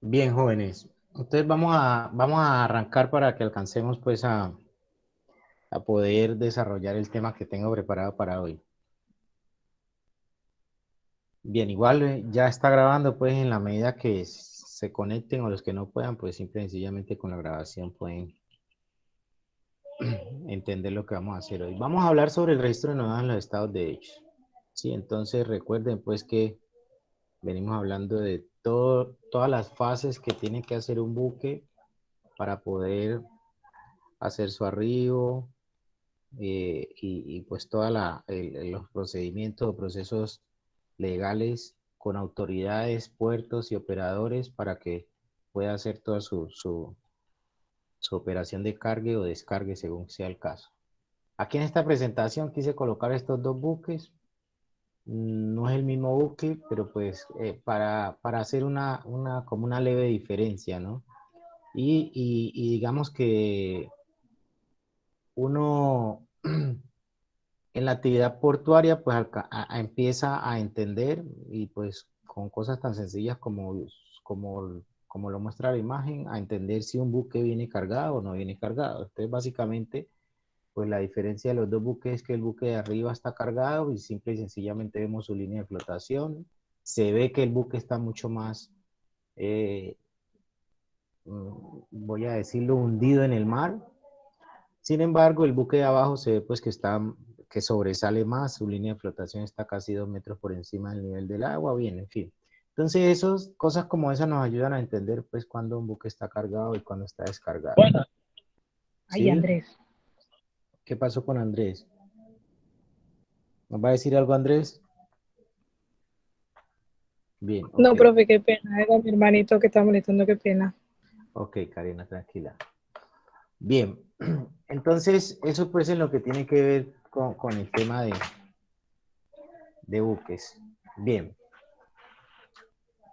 Bien, jóvenes. Entonces vamos a arrancar para que alcancemos pues a poder desarrollar el tema que tengo preparado para hoy. Bien, igual ya está grabando pues en la medida que se conecten o los que no puedan, pues simple y sencillamente con la grabación pueden entender lo que vamos a hacer hoy. Vamos a hablar sobre el registro de novedades en los estados de hecho. Sí, entonces recuerden pues que venimos hablando de todas las fases que tiene que hacer un buque para poder hacer su arribo, pues todos los procedimientos o procesos legales con autoridades, puertos y operadores para que pueda hacer toda su operación de cargue o descargue según sea el caso. Aquí en esta presentación quise colocar estos dos buques. No es el mismo buque, pero pues para hacer como una leve diferencia, ¿no? Y digamos que uno en la actividad portuaria, pues empieza a entender y pues con cosas tan sencillas como lo muestra la imagen, a entender si un buque viene cargado o no viene cargado. Entonces, básicamente, pues la diferencia de los dos buques es que el buque de arriba está cargado y simple y sencillamente vemos su línea de flotación. Se ve que el buque está mucho más, eh, voy a decirlo, hundido en el mar. Sin embargo, el buque de abajo se ve pues que sobresale más, su línea de flotación está casi 2 metros por encima del nivel del agua, bien, en fin. Entonces, cosas como esas nos ayudan a entender pues cuando un buque está cargado y cuando está descargado. Bueno, ¿Sí? ay, Andrés. ¿Qué pasó con Andrés? ¿Nos va a decir algo Andrés? Bien, ok. No, profe, qué pena. Era mi hermanito que estaba molestando, qué pena. Ok, Karina, tranquila. Bien, entonces eso pues es lo que tiene que ver con el tema de buques. Bien,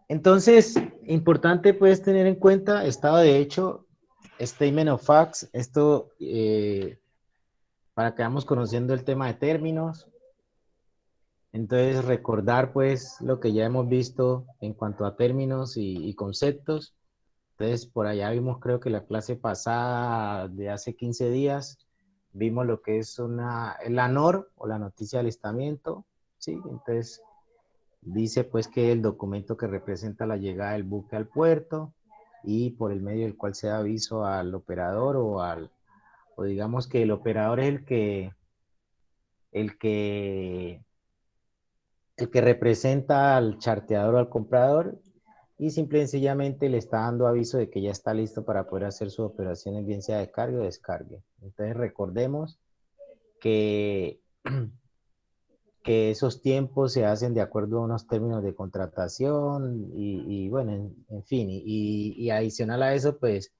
entonces, importante puedes tener en cuenta estado de hecho, statement of facts, esto para que vamos conociendo el tema de términos. Entonces, recordar pues lo que ya hemos visto en cuanto a términos y conceptos. Entonces, por allá vimos, creo que la clase pasada de hace 15 días, vimos lo que es la NOR o la noticia de alistamiento, ¿sí? Entonces, dice pues que el documento que representa la llegada del buque al puerto y por el medio del cual se da aviso al operador o digamos que el operador es el que, el que representa al charteador o al comprador y simple y sencillamente le está dando aviso de que ya está listo para poder hacer sus operaciones, bien sea de carga o descargue. Entonces recordemos que que esos tiempos se hacen de acuerdo a unos términos de contratación y bueno, en fin, y adicional a eso, pues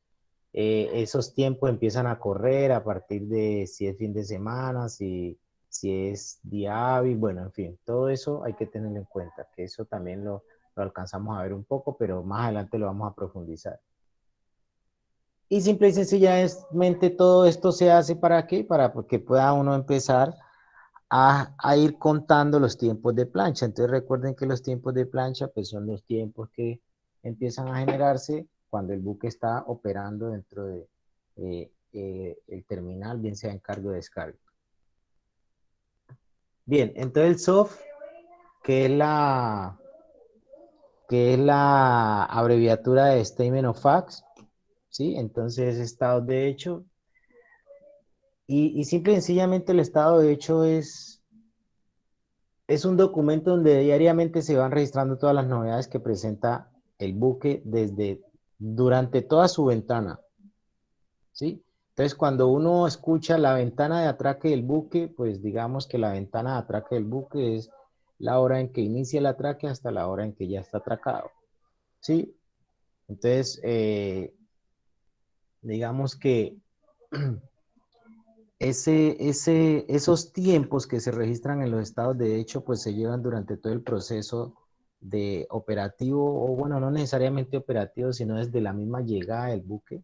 esos tiempos empiezan a correr a partir de si es fin de semana, si es día hábil, bueno, en fin, todo eso hay que tenerlo en cuenta, que eso también lo alcanzamos a ver un poco, pero más adelante lo vamos a profundizar. Y simple y sencillamente todo esto se hace para qué, para que pueda uno empezar a ir contando los tiempos de plancha. Entonces recuerden que los tiempos de plancha pues son los tiempos que empiezan a generarse cuando el buque está operando dentro de el terminal, bien sea en carga o descarga. Bien, entonces el SOF, que es que es la abreviatura de Statement of Facts, ¿sí? Entonces estado de hecho, y simple y sencillamente el estado de hecho es un documento donde diariamente se van registrando todas las novedades que presenta el buque durante toda su ventana, ¿sí? Entonces, cuando uno escucha la ventana de atraque del buque, pues digamos que la ventana de atraque del buque es la hora en que inicia el atraque hasta la hora en que ya está atracado, ¿sí? Entonces, digamos que esos tiempos que se registran en los estados de hecho, pues se llevan durante todo el proceso de operativo, o bueno, no necesariamente operativo, sino desde la misma llegada del buque,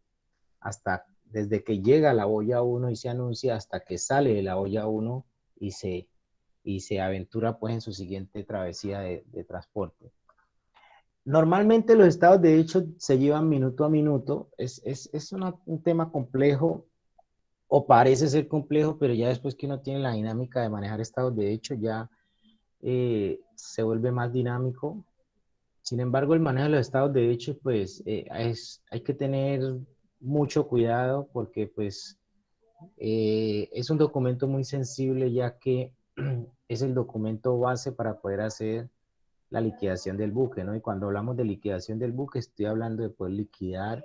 desde que llega a la boya uno y se anuncia, hasta que sale de la boya uno y y se aventura pues en su siguiente travesía de transporte. Normalmente los estados de hecho se llevan minuto a minuto. Un tema complejo o parece ser complejo, pero ya después que uno tiene la dinámica de manejar estados de hecho ya se vuelve más dinámico. Sin embargo, el manejo de los estados de hecho, pues hay que tener mucho cuidado porque pues es un documento muy sensible ya que es el documento base para poder hacer la liquidación del buque, ¿no? Y cuando hablamos de liquidación del buque, estoy hablando de poder liquidar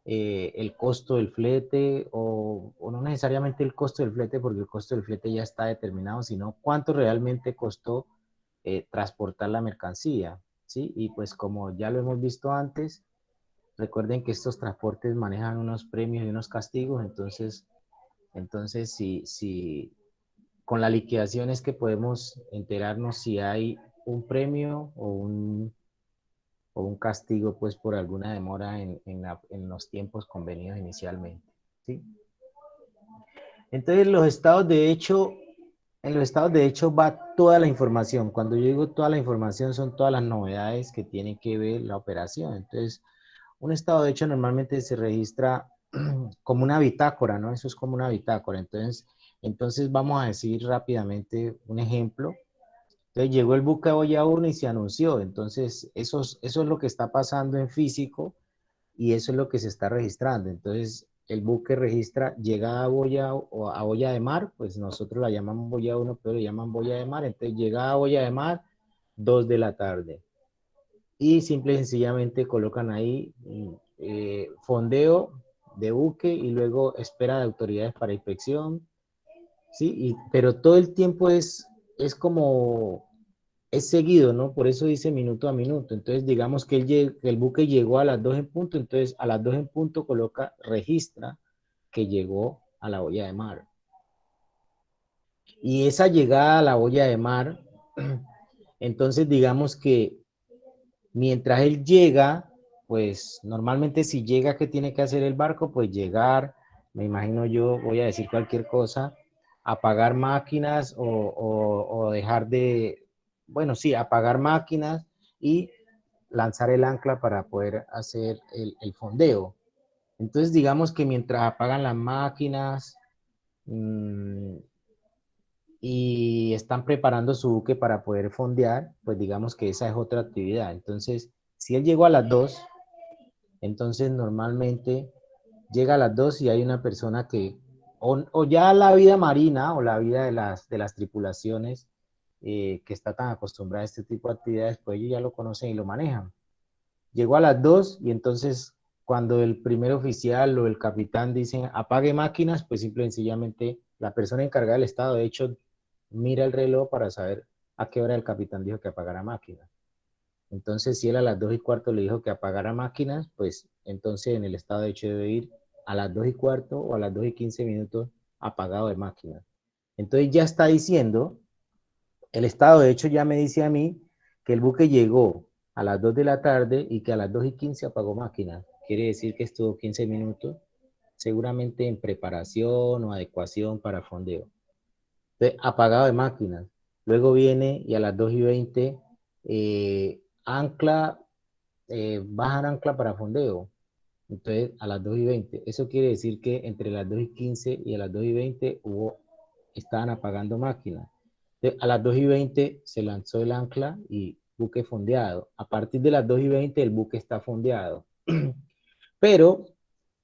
el costo del flete o no necesariamente el costo del flete, porque el costo del flete ya está determinado, sino cuánto realmente costó transportar la mercancía, ¿sí? Y pues como ya lo hemos visto antes, recuerden que estos transportes manejan unos premios y unos castigos, entonces si con la liquidación es que podemos enterarnos si hay un premio o un castigo pues por alguna demora en los tiempos convenidos inicialmente, ¿sí? Entonces los estados de hecho, en los estados de hecho va toda la información. Cuando yo digo toda la información son todas las novedades que tienen que ver la operación. Entonces un estado de hecho normalmente se registra como una bitácora, ¿no? Eso es como una bitácora. Entonces vamos a decir rápidamente un ejemplo. Entonces llegó el buque a Boya 1 y se anunció. Entonces eso es lo que está pasando en físico y eso es lo que se está registrando. Entonces el buque registra llegada a Boya o a Boya de Mar, pues nosotros la llamamos Boya 1, pero le llaman Boya de Mar. Entonces llegada a Boya de Mar, 2 de la tarde. Y simple y sencillamente colocan ahí fondeo de buque y luego espera de autoridades para inspección, ¿sí? Pero todo el tiempo es como es seguido, ¿no? Por eso dice minuto a minuto. Entonces, digamos que el buque llegó a las 2 en punto, entonces a las 2 en punto registra que llegó a la boya de mar. Y esa llegada a la boya de mar, entonces digamos que mientras él llega, pues normalmente si llega, ¿qué tiene que hacer el barco? Pues llegar, me imagino yo, voy a decir cualquier cosa, apagar máquinas o dejar de, bueno, sí, apagar máquinas y lanzar el ancla para poder hacer el fondeo. Entonces, digamos que mientras apagan las máquinas y están preparando su buque para poder fondear, pues digamos que esa es otra actividad. Entonces, si él llegó a las 2, entonces normalmente llega a las 2 y hay una persona que, o ya la vida marina o la vida de las tripulaciones que está tan acostumbrada a este tipo de actividades, pues ellos ya lo conocen y lo manejan. Llegó a las 2 y entonces cuando el primer oficial o el capitán dicen apague máquinas, pues simple y sencillamente la persona encargada del estado, de hecho, mira el reloj para saber a qué hora el capitán dijo que apagara máquinas. Entonces, si él a las 2 y cuarto le dijo que apagara máquinas, pues entonces en el estado de hecho debe ir a las 2 y cuarto o a las 2 y 15 minutos apagado de máquinas. Entonces ya está diciendo, el estado de hecho ya me dice a mí que el buque llegó a las 2 de la tarde y que a las 2 y 15 apagó máquinas. Quiere decir que estuvo 15 minutos seguramente en preparación o adecuación para fondeo. Entonces, apagado de máquinas. Luego viene y a las 2 y 20 ancla, bajan ancla para fondeo. Entonces, a las 2 y 20. Eso quiere decir que entre las 2 y 15 y a las 2 y 20 estaban apagando máquinas. Entonces, a las 2 y 20 se lanzó el ancla y buque fondeado. A partir de las 2 y 20 el buque está fondeado. Pero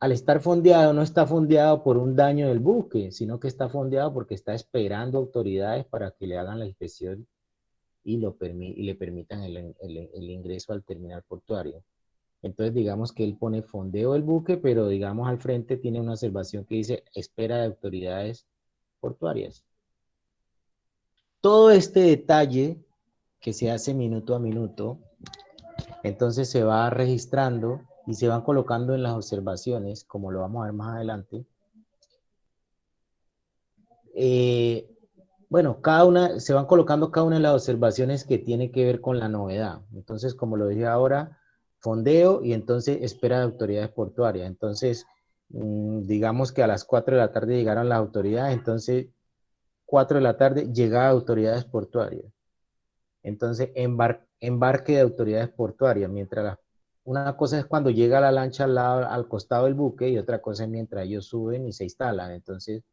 al estar fondeado, no está fondeado por un daño del buque, sino que está fondeado porque está esperando autoridades para que le hagan la inspección y le permitan el ingreso al terminal portuario. Entonces, digamos que él pone fondeo el buque, pero digamos al frente tiene una observación que dice espera de autoridades portuarias. Todo este detalle que se hace minuto a minuto, entonces se va registrando y se van colocando en las observaciones, como lo vamos a ver más adelante. Eh, bueno, se van colocando cada una de las observaciones que tiene que ver con la novedad. Entonces, como lo dije ahora, fondeo y entonces espera de autoridades portuarias. Entonces, digamos que a las 4 de la tarde llegaron las autoridades, entonces 4 de la tarde llegaba a autoridades portuarias. Entonces, embarque de autoridades portuarias, una cosa es cuando llega la lancha al costado del buque y otra cosa es mientras ellos suben y se instalan. Entonces,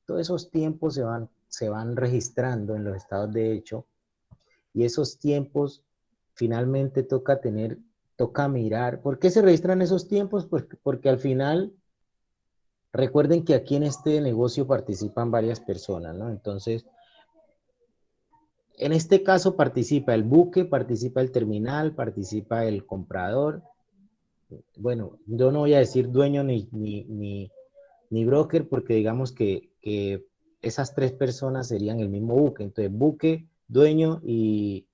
todos esos tiempos se van registrando en los estados de hecho y esos tiempos finalmente toca mirar. ¿Por qué se registran esos tiempos? Porque al final, recuerden que aquí en este negocio participan varias personas, ¿no? Entonces, en este caso participa el buque, participa el terminal, participa el comprador. Bueno, yo no voy a decir dueño ni broker porque digamos que esas tres personas serían el mismo buque. Entonces, buque, dueño y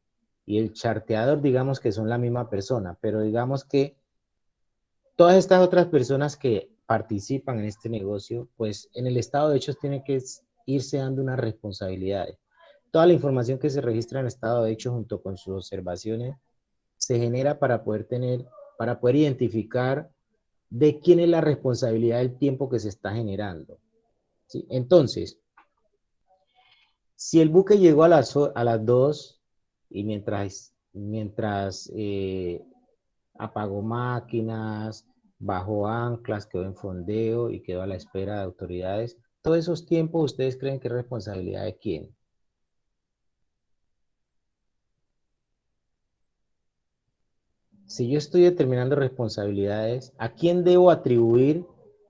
el charteador, digamos que son la misma persona, pero digamos que todas estas otras personas que participan en este negocio, pues en el estado de hechos tiene que irse dando unas responsabilidades. Toda la información que se registra en el estado de hechos junto con sus observaciones se genera para poder identificar de quién es la responsabilidad del tiempo que se está generando. ¿Sí? Entonces, si el buque llegó a las 2 y mientras apagó máquinas, bajó anclas, quedó en fondeo y quedó a la espera de autoridades, todos esos tiempos, ¿ustedes creen que es responsabilidad de quién? Si yo estoy determinando responsabilidades, ¿a quién debo atribuir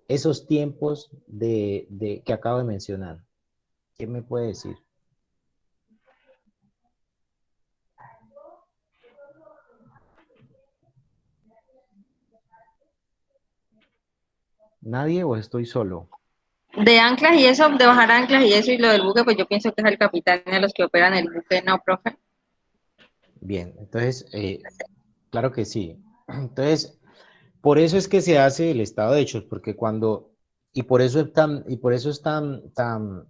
esos tiempos que acabo de mencionar? ¿Quién me puede decir? ¿Nadie o estoy solo? De anclas y eso, de bajar anclas y eso y lo del buque, pues yo pienso que es el capitán y los que operan el buque, no, profe. Bien, entonces, claro que sí. Entonces, por eso es que se hace el estado de hechos, y por eso es tan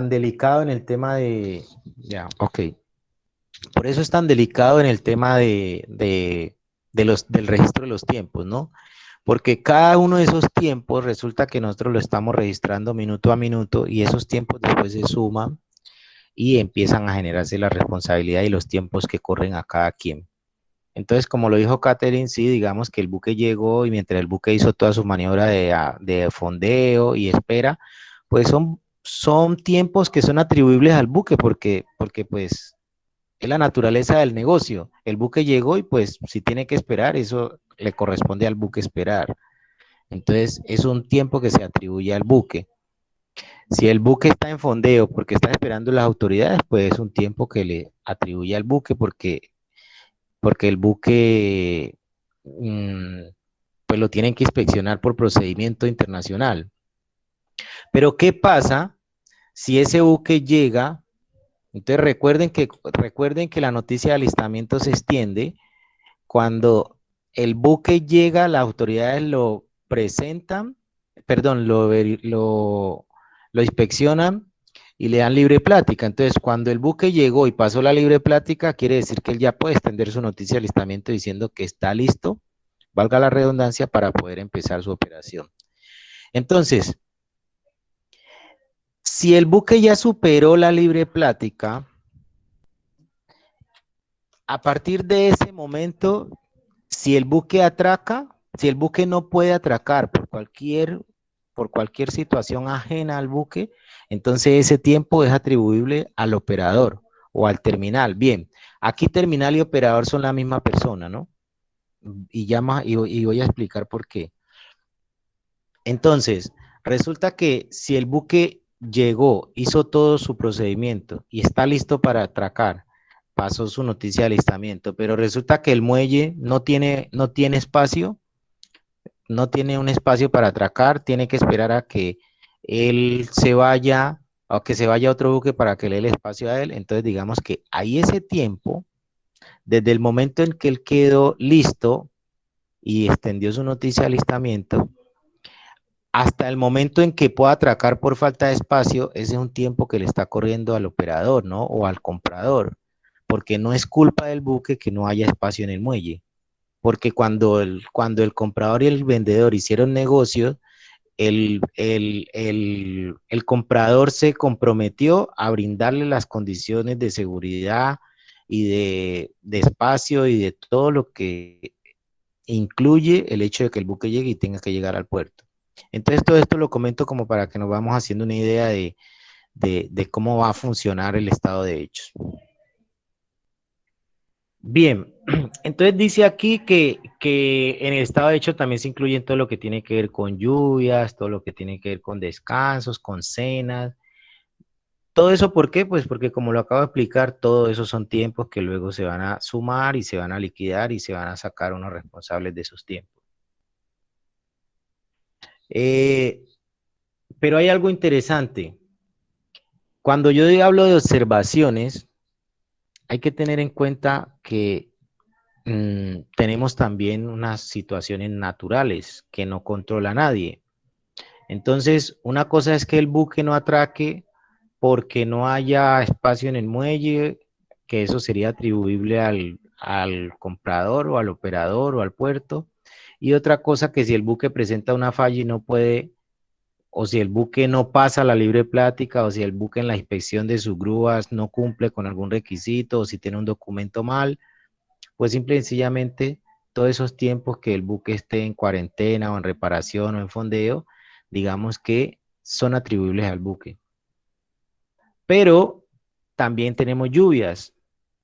delicado en el tema ya, ok. Por eso es tan delicado en el tema del registro de los tiempos, ¿no? Porque cada uno de esos tiempos resulta que nosotros lo estamos registrando minuto a minuto y esos tiempos después se suman y empiezan a generarse la responsabilidad y los tiempos que corren a cada quien. Entonces, como lo dijo Catherine, sí, digamos que el buque llegó y mientras el buque hizo toda su maniobra de fondeo y espera, pues son tiempos que son atribuibles al buque porque pues es la naturaleza del negocio. El buque llegó y pues si tiene que esperar, eso le corresponde al buque esperar. Entonces, es un tiempo que se atribuye al buque. Si el buque está en fondeo porque está esperando las autoridades, pues es un tiempo que le atribuye al buque porque el buque pues lo tienen que inspeccionar por procedimiento internacional. Pero ¿qué pasa si ese buque llega? Entonces recuerden que la noticia de alistamiento se extiende cuando el buque llega, las autoridades lo presentan, perdón, lo inspeccionan y le dan libre plática. Entonces, cuando el buque llegó y pasó la libre plática, quiere decir que él ya puede extender su noticia de alistamiento diciendo que está listo, valga la redundancia, para poder empezar su operación. Entonces, si el buque ya superó la libre plática, a partir de ese momento, si el buque atraca, si el buque no puede atracar por cualquier situación ajena al buque, entonces ese tiempo es atribuible al operador o al terminal. Bien, aquí terminal y operador son la misma persona, ¿no? Y voy a explicar por qué. Entonces, resulta que si el buque llegó, hizo todo su procedimiento y está listo para atracar, pasó su noticia de alistamiento, pero resulta que el muelle no tiene espacio, no tiene un espacio para atracar, tiene que esperar a que él se vaya, o que se vaya otro buque para que le dé el espacio a él. Entonces, digamos que ahí ese tiempo, desde el momento en que él quedó listo y extendió su noticia de alistamiento, hasta el momento en que pueda atracar por falta de espacio, ese es un tiempo que le está corriendo al operador, ¿no? O al comprador, porque no es culpa del buque que no haya espacio en el muelle, porque cuando el comprador y el vendedor hicieron negocios, el comprador se comprometió a brindarle las condiciones de seguridad y de espacio y de todo lo que incluye el hecho de que el buque llegue y tenga que llegar al puerto. Entonces todo esto lo comento como para que nos vamos haciendo una idea de cómo va a funcionar el estado de hechos. Bien, entonces dice aquí que en el estado de hecho también se incluye todo lo que tiene que ver con lluvias, todo lo que tiene que ver con descansos, con cenas. Todo eso, ¿por qué? Pues porque como lo acabo de explicar, todo eso son tiempos que luego se van a sumar y se van a liquidar y se van a sacar unos responsables de esos tiempos. Eh, pero hay algo interesante. Cuando yo hablo de observaciones, hay que tener en cuenta que tenemos también unas situaciones naturales que no controla nadie. Entonces, una cosa es que el buque no atraque porque no haya espacio en el muelle, que eso sería atribuible al comprador o al operador o al puerto. Y otra cosa que si el buque presenta una falla y no puede, o si el buque no pasa la libre plática, o si el buque en la inspección de sus grúas no cumple con algún requisito, o si tiene un documento mal, pues simple y sencillamente todos esos tiempos que el buque esté en cuarentena o en reparación o en fondeo, digamos que son atribuibles al buque. Pero también tenemos lluvias.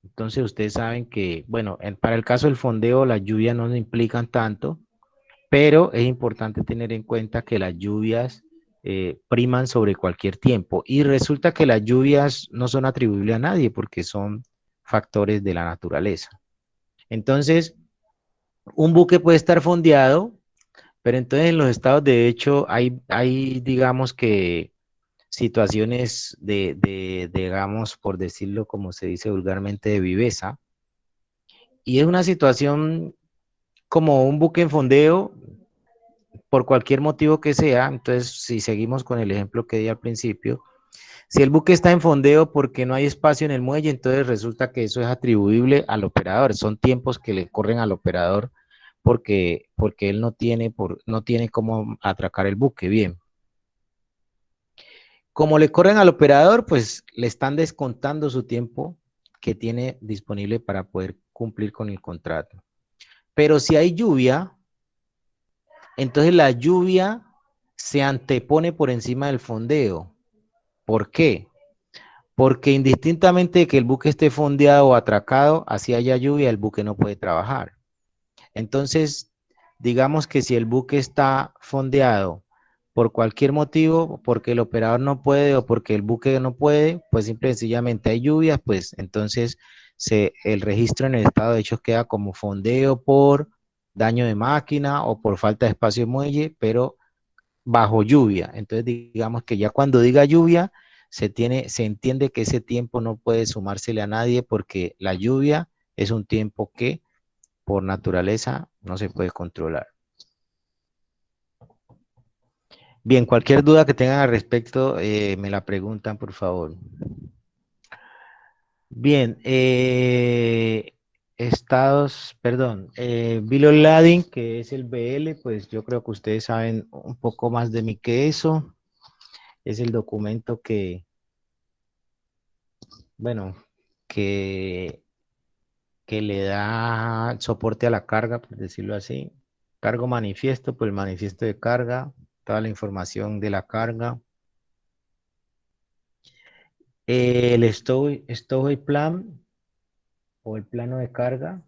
Entonces ustedes saben que, bueno, para el caso del fondeo las lluvias no nos implican tanto, pero es importante tener en cuenta que las lluvias priman sobre cualquier tiempo. Y resulta que las lluvias no son atribuibles a nadie porque son factores de la naturaleza. Entonces, un buque puede estar fondeado, pero entonces en los estados de hecho hay digamos que situaciones digamos, por decirlo como se dice vulgarmente, de viveza. Y es una situación como un buque en fondeo, por cualquier motivo que sea. Entonces, si seguimos con el ejemplo que di al principio, si el buque está en fondeo porque no hay espacio en el muelle, entonces resulta que eso es atribuible al operador. Son tiempos que le corren al operador porque él no tiene cómo atracar el buque. Bien. Como le corren al operador, pues le están descontando su tiempo que tiene disponible para poder cumplir con el contrato. Pero si hay lluvia, entonces la lluvia se antepone por encima del fondeo. ¿Por qué? Porque indistintamente de que el buque esté fondeado o atracado, así haya lluvia, el buque no puede trabajar. Entonces, digamos que si el buque está fondeado por cualquier motivo, porque el operador no puede o porque el buque no puede, pues simple y sencillamente hay lluvias, pues entonces el registro en el estado de hechos queda como fondeo por daño de máquina o por falta de espacio de muelle, pero bajo lluvia. Entonces digamos que ya cuando diga lluvia, se entiende que ese tiempo no puede sumársele a nadie porque la lluvia es un tiempo que por naturaleza no se puede controlar. Bien, cualquier duda que tengan al respecto, me la preguntan, por favor. Bien, Bill of Lading, que es el BL, pues yo creo que ustedes saben un poco más de mí que eso. Es el documento bueno, que, que le da soporte a la carga, por decirlo así. Cargo manifiesto, pues el manifiesto de carga, toda la información de la carga. El stowaway plan o el plano de carga.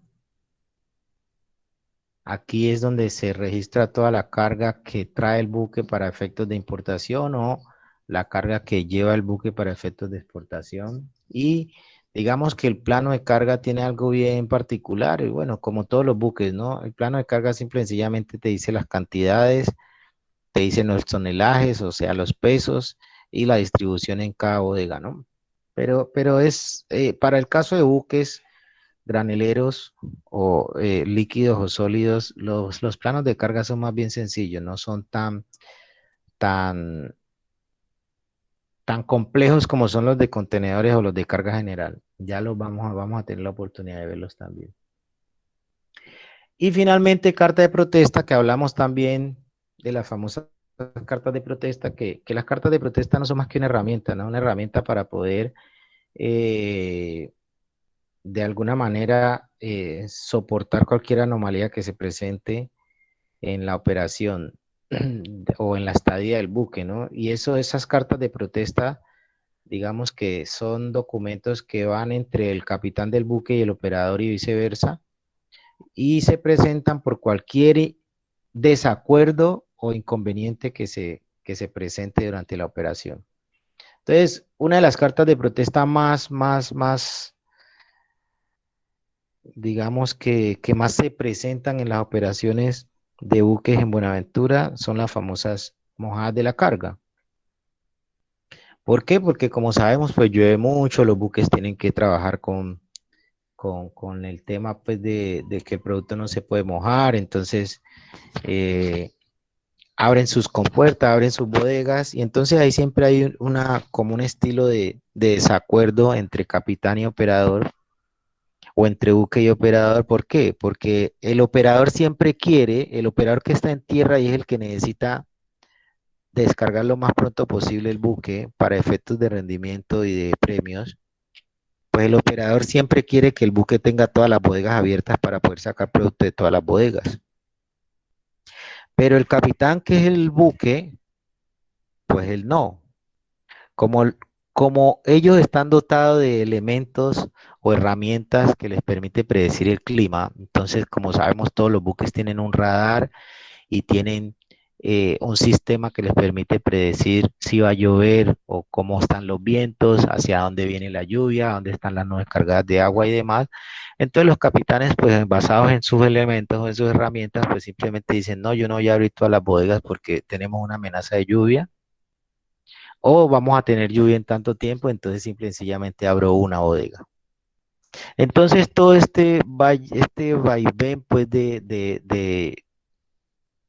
Aquí es donde se registra toda la carga que trae el buque para efectos de importación o la carga que lleva el buque para efectos de exportación. Y digamos que el plano de carga tiene algo bien particular, y bueno, como todos los buques, ¿no? El plano de carga simple y sencillamente te dice las cantidades, te dice los tonelajes, o sea, los pesos y la distribución en cada bodega, ¿no? Pero para el caso de buques graneleros o líquidos o sólidos, los planos de carga son más bien sencillos, no son tan, tan complejos como son los de contenedores o los de carga general. Ya vamos a tener la oportunidad de verlos también. Y finalmente, carta de protesta, que hablamos también de las famosas cartas de protesta, que las cartas de protesta no son más que una herramienta, ¿no? Una herramienta para poder de alguna manera soportar cualquier anomalía que se presente en la operación o en la estadía del buque, ¿no? Y esas cartas de protesta, digamos que son documentos que van entre el capitán del buque y el operador y viceversa, y se presentan por cualquier desacuerdo o inconveniente que se presente durante la operación. Entonces, una de las cartas de protesta más, digamos que más se presentan en las operaciones de buques en Buenaventura son las famosas mojadas de la carga. ¿Por qué? Porque como sabemos, pues llueve mucho, los buques tienen que trabajar con el tema pues de que el producto no se puede mojar, entonces eh, abren sus compuertas, abren sus bodegas, y entonces ahí siempre hay como un estilo de desacuerdo entre capitán y operador, o entre buque y operador. ¿Por qué? Porque el operador siempre quiere, el operador que está en tierra y es el que necesita descargar lo más pronto posible el buque para efectos de rendimiento y de premios, pues el operador siempre quiere que el buque tenga todas las bodegas abiertas para poder sacar producto de todas las bodegas. Pero el capitán, que es el buque, pues él no. Como, como ellos están dotados de elementos o herramientas que les permite predecir el clima, entonces como sabemos todos los buques tienen un radar y tienen un sistema que les permite predecir si va a llover o cómo están los vientos, hacia dónde viene la lluvia, dónde están las nubes cargadas de agua y demás. Entonces los capitanes, pues basados en sus elementos o en sus herramientas, pues simplemente dicen, no, yo no voy a abrir todas las bodegas porque tenemos una amenaza de lluvia o vamos a tener lluvia en tanto tiempo, entonces simple y sencillamente abro una bodega. Entonces todo este vaivén pues de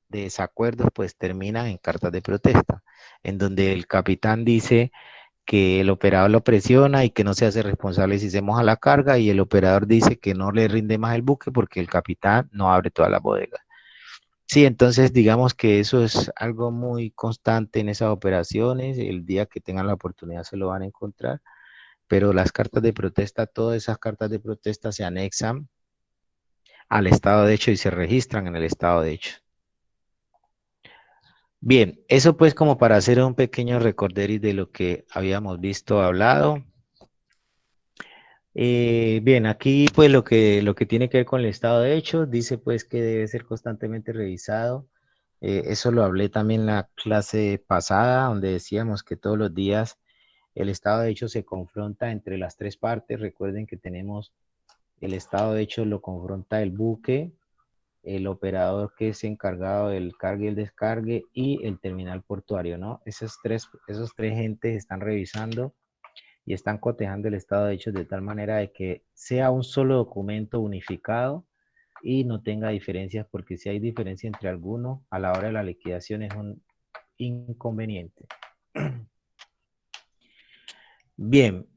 desacuerdos pues terminan en cartas de protesta, en donde el capitán dice que el operador lo presiona y que no se hace responsable si se moja la carga, y el operador dice que no le rinde más el buque porque el capitán no abre todas las bodegas. Sí, entonces digamos que eso es algo muy constante en esas operaciones. El día que tengan la oportunidad se lo van a encontrar, pero las cartas de protesta, todas esas cartas de protesta se anexan al estado de hecho y se registran en el estado de hecho. Bien, eso pues como para hacer un pequeño recorderis de lo que habíamos visto, hablado. Bien, aquí pues lo que tiene que ver con el estado de hecho, dice pues que debe ser constantemente revisado. Eso lo hablé también en la clase pasada, donde decíamos que todos los días el estado de hecho se confronta entre las tres partes. Recuerden que tenemos el estado de hecho, lo confronta el buque, el operador que es encargado del cargue y el descargue, y el terminal portuario, ¿no? Esos tres entes están revisando y están cotejando el estado de hechos de tal manera de que sea un solo documento unificado y no tenga diferencias, porque si hay diferencia entre algunos, a la hora de la liquidación es un inconveniente. Bien,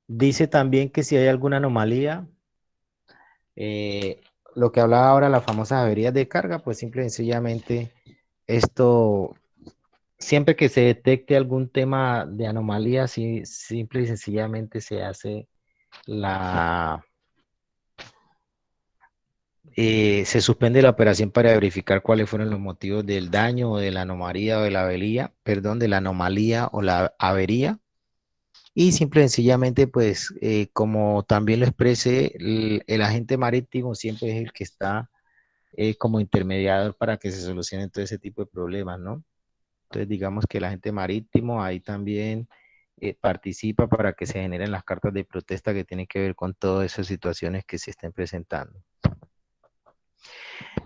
dice también que si hay alguna anomalía, lo que hablaba ahora, las famosas averías de carga, pues simple y sencillamente esto, siempre que se detecte algún tema de anomalía, sí, simple y sencillamente se hace se suspende la operación para verificar cuáles fueron los motivos del daño o de la anomalía o de la avería, perdón, de la anomalía o la avería. Y simple y sencillamente, pues, como también lo expresé, el agente marítimo siempre es el que está como intermediador para que se solucionen todo ese tipo de problemas, ¿no? Entonces, digamos que el agente marítimo ahí también participa para que se generen las cartas de protesta que tienen que ver con todas esas situaciones que se estén presentando.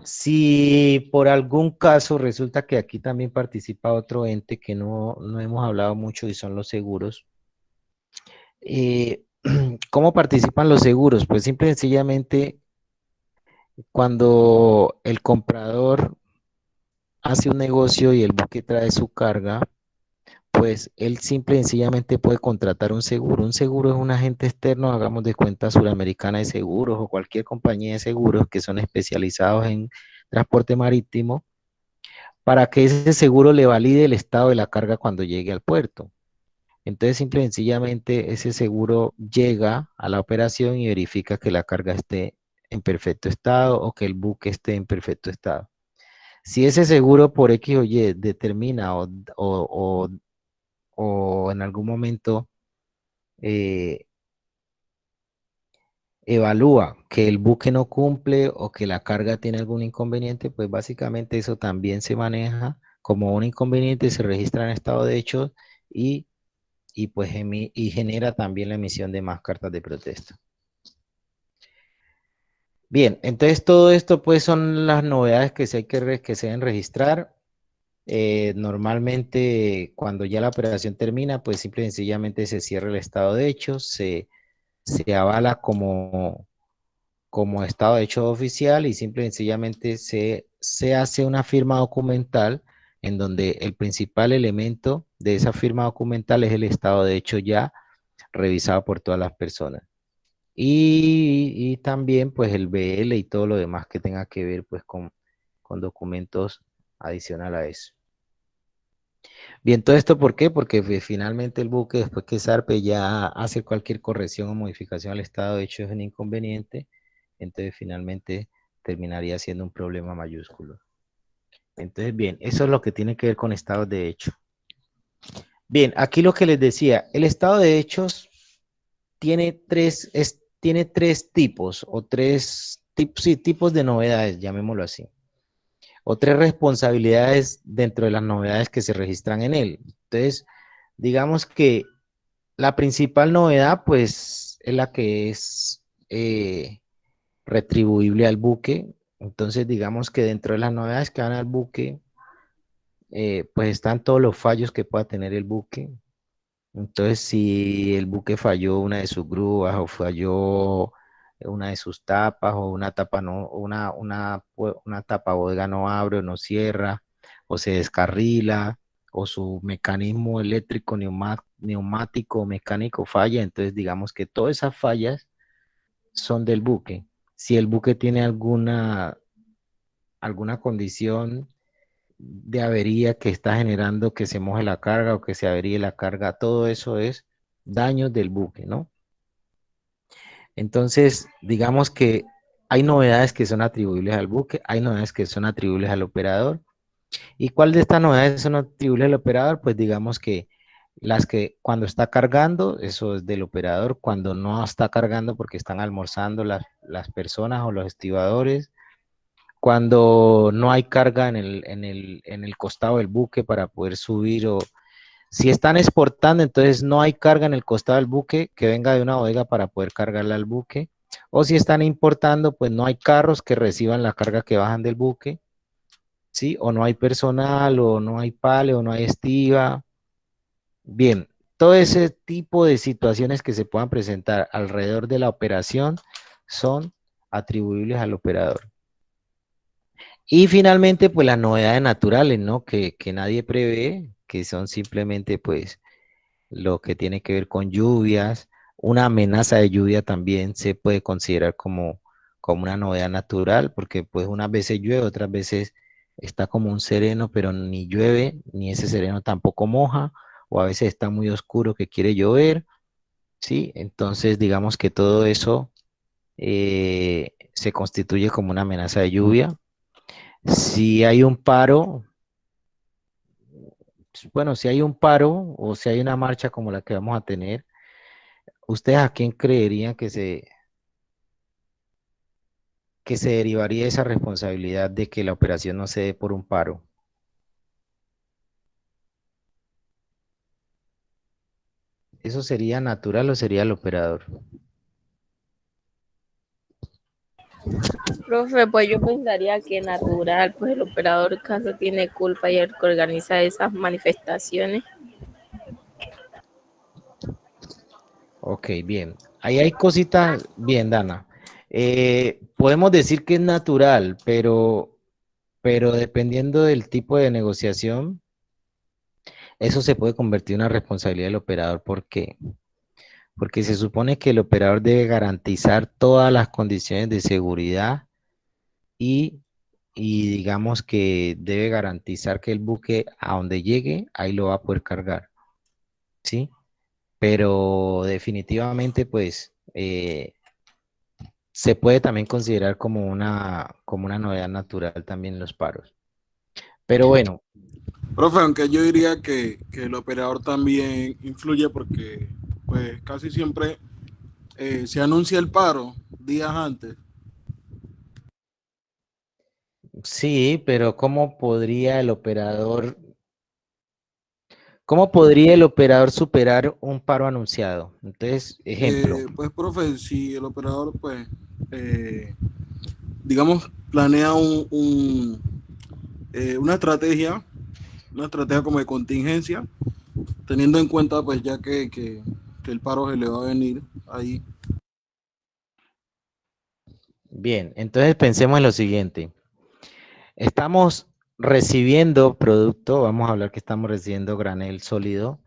Si por algún caso resulta que aquí también participa otro ente que no hemos hablado mucho, y son los seguros. ¿Cómo participan los seguros? Pues simple y sencillamente cuando el comprador hace un negocio y el buque trae su carga, pues él simple y sencillamente puede contratar un seguro. Un seguro es un agente externo, hagamos de cuenta, Suramericana de Seguros o cualquier compañía de seguros que son especializados en transporte marítimo, para que ese seguro le valide el estado de la carga cuando llegue al puerto. Entonces, simple y sencillamente, ese seguro llega a la operación y verifica que la carga esté en perfecto estado o que el buque esté en perfecto estado. Si ese seguro por X o Y determina o- o en algún momento eh, evalúa que el buque no cumple o que la carga tiene algún inconveniente, pues básicamente eso también se maneja como un inconveniente, se registra en estado de hecho y, y genera también la emisión de más cartas de protesta. Bien, entonces todo esto pues son las novedades que que se deben registrar. Normalmente cuando ya la operación termina, pues simple y sencillamente se cierra el estado de hecho, se avala como estado de hecho oficial y simple y sencillamente se hace una firma documental en donde el principal elemento de esa firma documental es el estado de hecho ya revisado por todas las personas. Y también pues el BL y todo lo demás que tenga que ver pues con documentos adicional a eso. Bien, todo esto ¿por qué? Porque finalmente el buque después que zarpe ya hace cualquier corrección o modificación al estado de hecho es un inconveniente, entonces finalmente terminaría siendo un problema mayúsculo. Entonces, bien, eso es lo que tiene que ver con estados de hecho. Bien, aquí lo que les decía, el estado de hechos tiene tres tipos o sí, tipos de novedades, llamémoslo así, o tres responsabilidades dentro de las novedades que se registran en él. Entonces, digamos que la principal novedad, pues, es la que es retribuible al buque. Entonces, digamos que dentro de las novedades que van al buque, pues están todos los fallos que pueda tener el buque. Entonces, si el buque falló una de sus grúas o falló una de sus tapas o una tapa no, una tapa bodega no abre o no cierra o se descarrila o su mecanismo eléctrico, neumático o mecánico falla, entonces digamos que todas esas fallas son del buque. Si el buque tiene alguna condición de avería que está generando que se moje la carga o que se averíe la carga, todo eso es daños del buque, ¿no? Entonces, digamos que hay novedades que son atribuibles al buque, hay novedades que son atribuibles al operador. ¿Y cuál de estas novedades son atribuibles al operador? Pues digamos que las que cuando está cargando, eso es del operador, cuando no está cargando porque están almorzando las personas o los estibadores, cuando no hay carga en el costado del buque para poder subir o si están exportando, entonces no hay carga en el costado del buque que venga de una bodega para poder cargarla al buque. O si están importando, pues no hay carros que reciban la carga que bajan del buque, ¿sí? O no hay personal, o no hay pale, o no hay estiva. Bien, todo ese tipo de situaciones que se puedan presentar alrededor de la operación son atribuibles al operador. Y finalmente, pues las novedades naturales, ¿no? Que nadie prevé, que son simplemente, pues, lo que tiene que ver con lluvias. Una amenaza de lluvia también se puede considerar como una novedad natural, porque pues unas veces llueve, otras veces está como un sereno, pero ni llueve, ni ese sereno tampoco moja, o a veces está muy oscuro que quiere llover, ¿sí? Entonces, digamos que todo eso se constituye como una amenaza de lluvia. Si hay un paro, bueno, si hay un paro o si hay una marcha como la que vamos a tener, ¿ustedes a quién creerían que se derivaría esa responsabilidad de que la operación no se dé por un paro? ¿Eso sería natural o sería el operador? Profe, pues yo pensaría que natural, pues el operador caso tiene culpa y el que organiza esas manifestaciones. Ok, bien. Ahí hay cositas, bien, Dana. Podemos decir que es natural, pero dependiendo del tipo de negociación, eso se puede convertir en una responsabilidad del operador. ¿Por qué? Porque se supone que el operador debe garantizar todas las condiciones de seguridad y, y digamos que debe garantizar que el buque a donde llegue, ahí lo va a poder cargar, ¿sí? pero definitivamente pues se puede también considerar como una novedad natural también los paros. Pero bueno, Profe, aunque yo diría que el operador también influye porque pues casi siempre se anuncia el paro días antes. sí, pero cómo podría el operador superar un paro anunciado? Entonces, ejemplo, Pues, profe, si el operador, pues, digamos, planea una estrategia como de contingencia, teniendo en cuenta, pues, ya que el paro se le va a venir ahí. bien, entonces pensemos en lo siguiente. Estamos recibiendo producto, vamos a hablar que estamos recibiendo granel sólido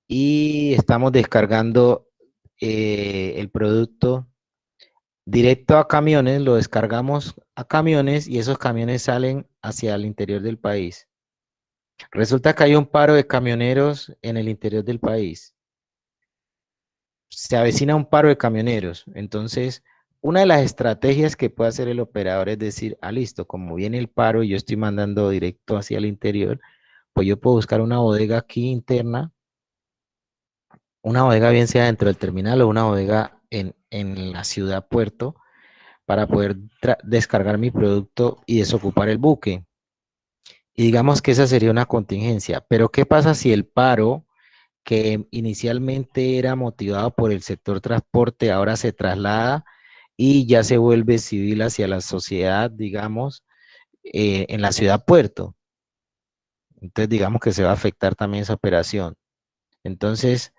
y estamos descargando el producto directo a camiones, lo descargamos a camiones y esos camiones salen hacia el interior del país. Resulta que hay un paro de camioneros en el interior del país. Se avecina un paro de camioneros. Entonces, una de las estrategias que puede hacer el operador es decir, listo, como viene el paro y yo estoy mandando directo hacia el interior, pues yo puedo buscar una bodega aquí interna, una bodega bien sea dentro del terminal o una bodega en la ciudad puerto para poder descargar mi producto y desocupar el buque. Y digamos que esa sería una contingencia. Pero ¿qué pasa si el paro que inicialmente era motivado por el sector transporte ahora se traslada y ya se vuelve civil hacia la sociedad, digamos, en la ciudad puerto? Entonces digamos que se va a afectar también esa operación. Entonces,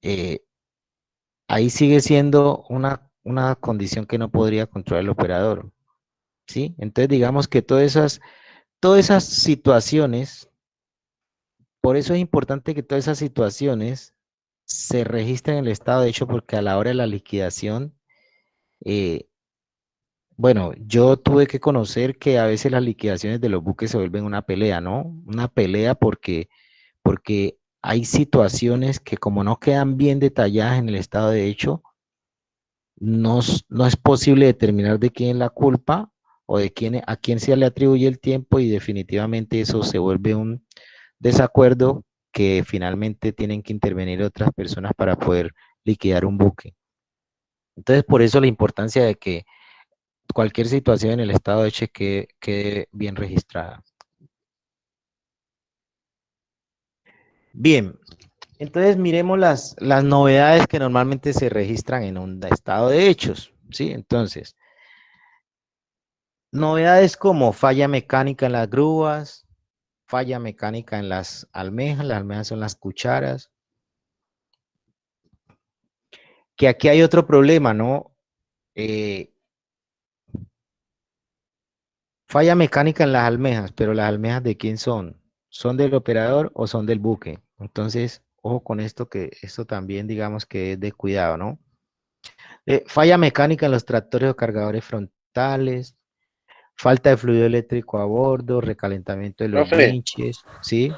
eh, ahí sigue siendo una condición que no podría controlar el operador, ¿sí? Entonces digamos que todas esas situaciones, por eso es importante que todas esas situaciones se registren en el estado de hecho, porque a la hora de la liquidación, eh, bueno, yo tuve que conocer que a veces las liquidaciones de los buques se vuelven una pelea, ¿no? Una pelea porque hay situaciones que como no quedan bien detalladas en el estado de hecho, no es posible determinar de quién es la culpa o a quién se le atribuye el tiempo y definitivamente eso se vuelve un desacuerdo que finalmente tienen que intervenir otras personas para poder liquidar un buque. Entonces, por eso la importancia de que cualquier situación en el estado de cheque quede bien registrada. Bien, entonces miremos las novedades que normalmente se registran en un estado de hechos, ¿sí? Entonces, novedades como falla mecánica en las grúas, falla mecánica en las almejas son las cucharas, que aquí hay otro problema, ¿no? Eh, Falla mecánica en las almejas, pero las almejas ¿de quién son? ¿Son del operador o son del buque? Entonces, ojo con esto, que esto también digamos que es de cuidado, ¿no? Falla mecánica en los tractores o cargadores frontales, falta de fluido eléctrico a bordo, recalentamiento de los Profe, winches, ¿sí?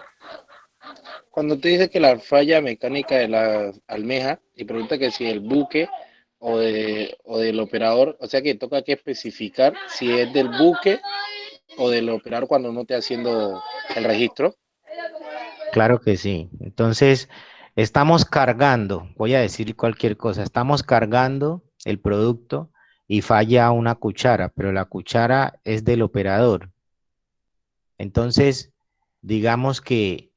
cuando te dice que la falla mecánica de la almeja y pregunta que si el buque o del operador, o sea que toca que especificar si es del buque o del operador cuando uno esté haciendo el registro. Claro que sí. Entonces, estamos cargando, voy a decir cualquier cosa, estamos cargando el producto y falla una cuchara, pero la cuchara es del operador. Entonces, digamos que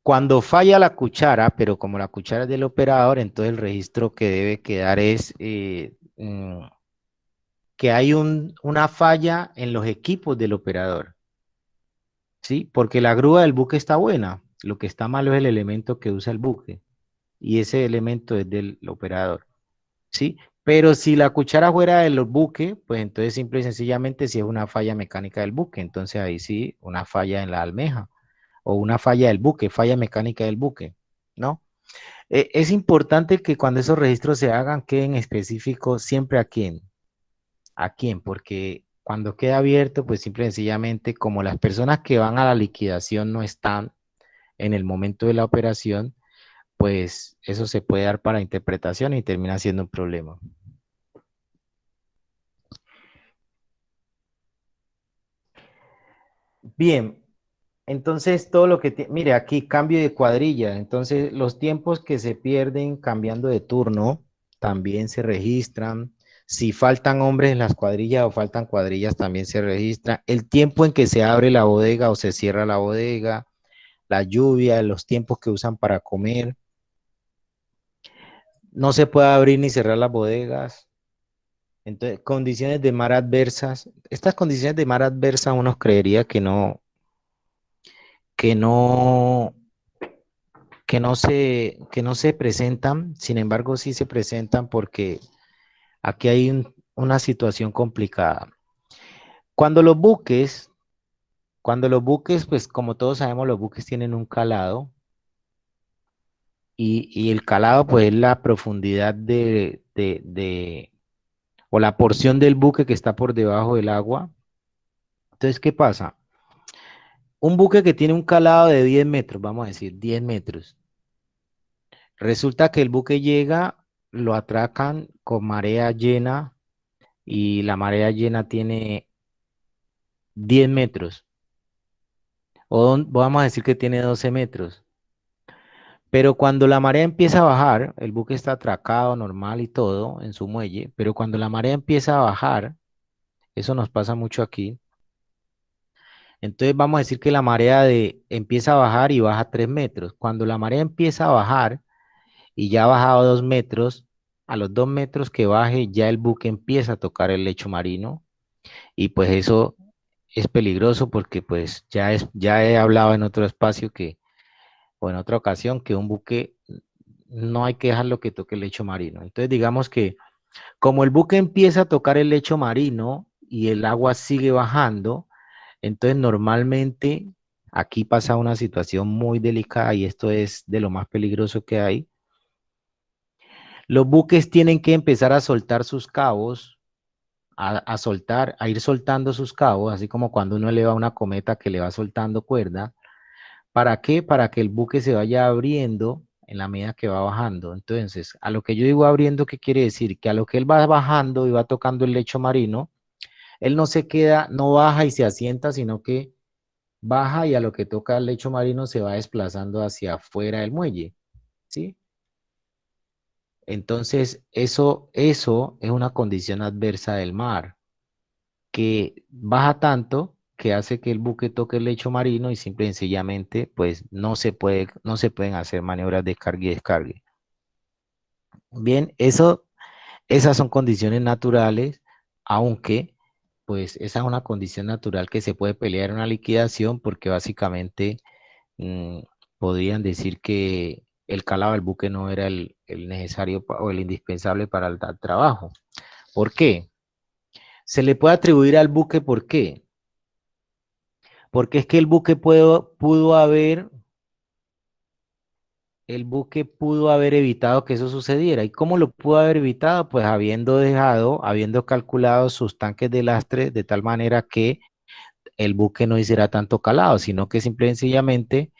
cuando falla la cuchara, pero como la cuchara es del operador, entonces el registro que debe quedar es que hay una falla en los equipos del operador, ¿sí? Porque la grúa del buque está buena, lo que está malo es el elemento que usa el buque, y ese elemento es del operador, ¿sí? Pero si la cuchara fuera del buque, pues entonces simple y sencillamente si es una falla mecánica del buque, entonces ahí sí, una falla en la almeja, o una falla del buque, falla mecánica del buque, ¿no? Es importante que cuando esos registros se hagan, queden específicos siempre a quién, porque cuando queda abierto, pues simple y sencillamente, como las personas que van a la liquidación no están en el momento de la operación, pues eso se puede dar para interpretación y termina siendo un problema. Bien, entonces todo lo que mire aquí, cambio de cuadrilla, entonces los tiempos que se pierden cambiando de turno también se registran. Si faltan hombres en las cuadrillas o faltan cuadrillas también se registra. El tiempo en que se abre la bodega o se cierra la bodega, la lluvia, los tiempos que usan para comer. No se puede abrir ni cerrar las bodegas. Entonces, condiciones de mar adversas. Estas condiciones de mar adversas uno creería que no, que no se presentan, sin embargo sí se presentan porque aquí hay una situación complicada. Cuando los buques, pues como todos sabemos, los buques tienen un calado y el calado pues es la profundidad o la porción del buque que está por debajo del agua. Entonces, ¿qué pasa? Un buque que tiene un calado de 10 metros, vamos a decir, 10 metros. Resulta que el buque llega, lo atracan con marea llena y la marea llena tiene 10 metros. O vamos a decir que tiene 12 metros. Pero cuando la marea empieza a bajar, el buque está atracado normal y todo en su muelle, pero cuando la marea empieza a bajar, eso nos pasa mucho aquí. Entonces vamos a decir que la marea empieza a bajar y baja 3 metros. Cuando la marea empieza a bajar y ya ha bajado 2 metros, a los 2 metros que baje ya el buque empieza a tocar el lecho marino y pues eso es peligroso porque pues ya he hablado en otro espacio o en otra ocasión que un buque no hay que dejarlo que toque el lecho marino. Entonces digamos que como el buque empieza a tocar el lecho marino y el agua sigue bajando, entonces normalmente aquí pasa una situación muy delicada y esto es de lo más peligroso que hay. Los buques tienen que empezar a soltar sus cabos, a ir soltando sus cabos, así como cuando uno eleva una cometa que le va soltando cuerda. ¿Para qué? Para que el buque se vaya abriendo en la medida que va bajando. Entonces, a lo que yo digo abriendo, ¿qué quiere decir? Que a lo que él va bajando y va tocando el lecho marino, él no se queda, no baja y se asienta, sino que baja y a lo que toca el lecho marino se va desplazando hacia afuera del muelle, ¿sí? Entonces, eso es una condición adversa del mar, que baja tanto que hace que el buque toque el lecho marino y simple y sencillamente, pues no se pueden hacer maniobras de carga y descargue. Bien, esas son condiciones naturales, aunque pues esa es una condición natural que se puede pelear en una liquidación porque básicamente mm, podrían decir que el calado del buque no era el necesario o el indispensable para el trabajo. ¿Por qué? Se le puede atribuir al buque, ¿por qué? Porque es que el buque pudo haber evitado que eso sucediera. ¿Y cómo lo pudo haber evitado? Pues habiendo calculado sus tanques de lastre de tal manera que el buque no hiciera tanto calado, sino que simple y sencillamente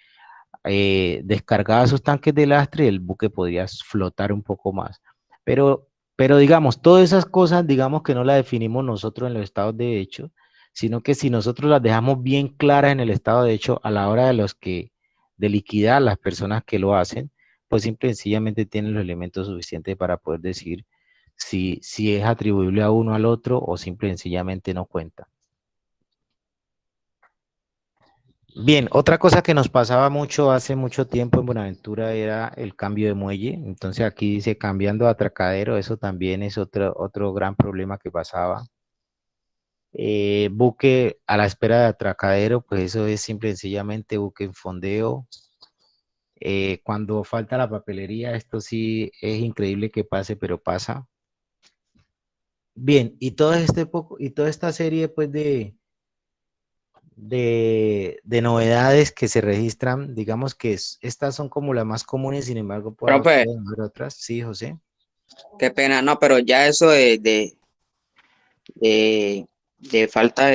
descargaba sus tanques de lastre y el buque podía flotar un poco más. Pero digamos, todas esas cosas, digamos que no las definimos nosotros en los estados de hecho, sino que si nosotros las dejamos bien claras en el estado de hecho a la hora de liquidar las personas que lo hacen, pues simple y sencillamente tienen los elementos suficientes para poder decir si es atribuible a uno al otro o simple y sencillamente no cuenta. Bien, otra cosa que nos pasaba mucho hace mucho tiempo en Buenaventura era el cambio de muelle. Entonces aquí dice cambiando a atracadero, eso también es otro gran problema que pasaba. Buque a la espera de atracadero, pues eso es simple y sencillamente buque en fondeo. Cuando falta la papelería, esto sí es increíble que pase, pero pasa. Bien, y toda esta serie pues de novedades que se registran, digamos que estas son como las más comunes, sin embargo, pueden Profe, haber otras. Sí, José. qué pena, no, pero ya eso de de falta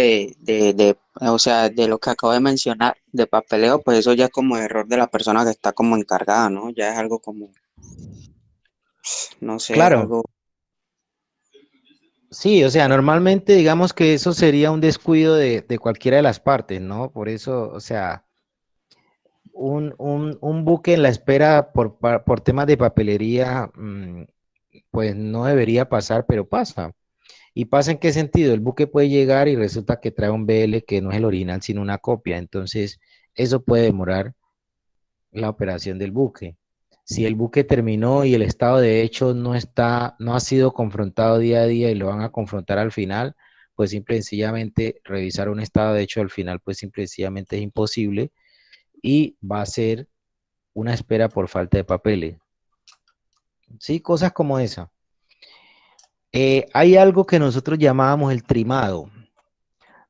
o sea, de lo que acabo de mencionar, de papeleo, pues eso ya es como error de la persona que está como encargada, ¿no? Ya es algo como, no sé, es Claro, algo, sí, o sea, normalmente digamos que eso sería un descuido de cualquiera de las partes, ¿no? Por eso, o sea, un buque en la espera por temas de papelería, pues no debería pasar, pero pasa. ¿Y pasa en qué sentido? El buque puede llegar y resulta que trae un BL que no es el original, sino una copia. Entonces, eso puede demorar la operación del buque. Si el buque terminó y el estado de hecho no ha sido confrontado día a día y lo van a confrontar al final, pues simple y sencillamente revisar un estado de hecho al final, pues simple y sencillamente es imposible y va a ser una espera por falta de papeles. Sí, cosas como esa. Hay algo que nosotros llamábamos el trimado.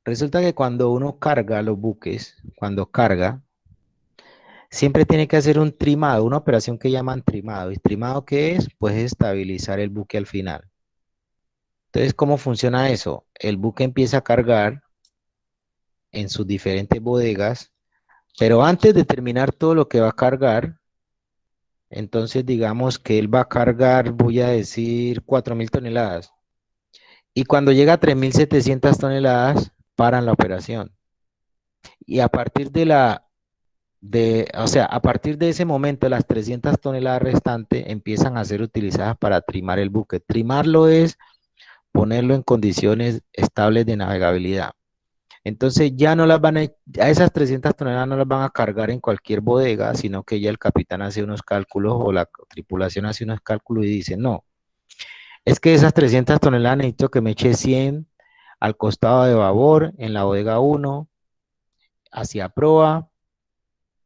Resulta que cuando uno carga los buques, cuando carga, siempre tiene que hacer un trimado, una operación que llaman trimado. ¿Y trimado qué es? Pues estabilizar el buque al final. Entonces, ¿cómo funciona eso? El buque empieza a cargar en sus diferentes bodegas, pero antes de terminar todo lo que va a cargar, entonces digamos que él va a cargar, voy a decir, 4.000 toneladas. Y cuando llega a 3.700 toneladas, paran la operación. Y a partir o sea, a partir de ese momento, las 300 toneladas restantes empiezan a ser utilizadas para trimar el buque. Trimarlo es ponerlo en condiciones estables de navegabilidad. Entonces ya no las van a esas 300 toneladas no las van a cargar en cualquier bodega, sino que ya el capitán hace unos cálculos o la tripulación hace unos cálculos y dice, no, es que esas 300 toneladas necesito que me eche 100 al costado de babor en la bodega 1 hacia proa,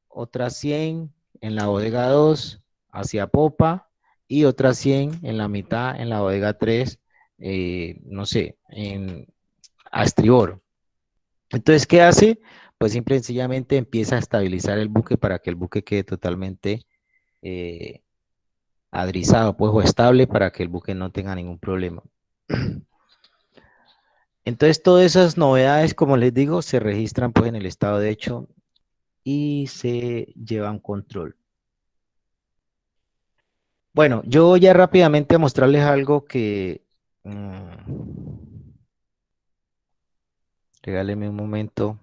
otras 100 en la bodega 2 hacia popa y otras 100 en la mitad en la bodega 3, no sé, a estribor. Entonces, ¿qué hace? Pues simple y sencillamente empieza a estabilizar el buque para que el buque quede totalmente eh, adrizado, pues, o estable para que el buque no tenga ningún problema. Entonces, todas esas novedades, como les digo, se registran pues en el estado de hecho y se llevan control. Bueno, yo voy ya rápidamente a mostrarles algo que... regáleme un momento.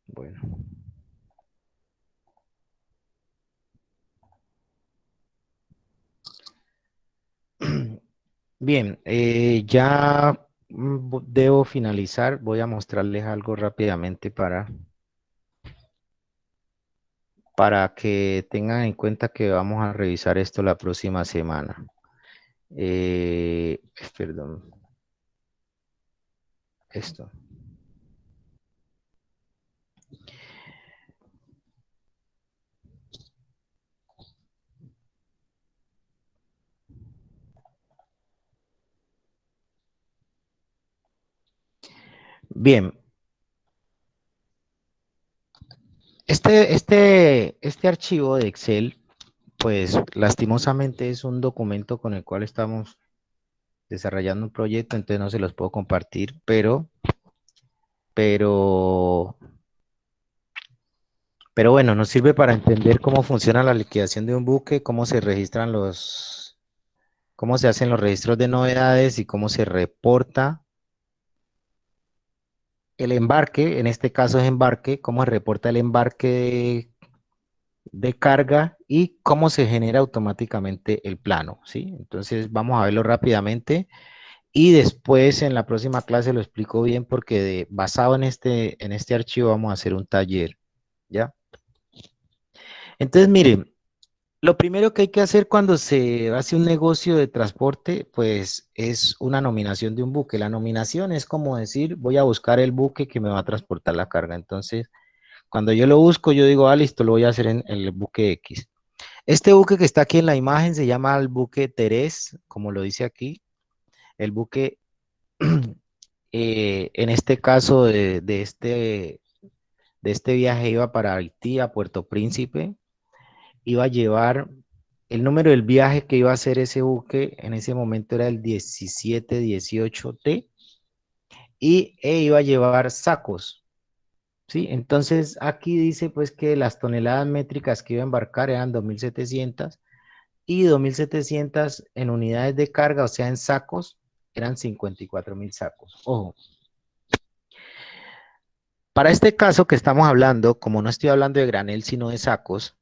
Bueno. Bien, ya debo finalizar. Voy a mostrarles algo rápidamente para que tengan en cuenta que vamos a revisar esto la próxima semana. Perdón, esto. Bien, este archivo de Excel, pues lastimosamente es un documento con el cual estamos desarrollando un proyecto, entonces no se los puedo compartir, pero, pero bueno, nos sirve para entender cómo funciona la liquidación de un buque, cómo se registran cómo se hacen los registros de novedades y cómo se reporta el embarque, en este caso es embarque, cómo se reporta el embarque de carga y cómo se genera automáticamente el plano, ¿sí? Entonces vamos a verlo rápidamente y después en la próxima clase lo explico bien porque basado en este archivo vamos a hacer un taller, ¿ya? Entonces miren, lo primero que hay que hacer cuando se hace un negocio de transporte, pues es una nominación de un buque. La nominación es como decir, voy a buscar el buque que me va a transportar la carga. Entonces, cuando yo lo busco, yo digo, ah, listo, lo voy a hacer en el buque X. Este buque que está aquí en la imagen se llama el buque Terés, como lo dice aquí. El buque, en este caso de este viaje iba para Haití, a Puerto Príncipe. iba a llevar, el número del viaje que iba a hacer ese buque en ese momento era el 1718T y iba a llevar sacos, ¿sí? Entonces aquí dice pues que las toneladas métricas que iba a embarcar eran 2.700 y 2.700 en unidades de carga, o sea, en sacos, eran 54.000 sacos. Ojo. Para este caso que estamos hablando, como no estoy hablando de granel, sino de sacos,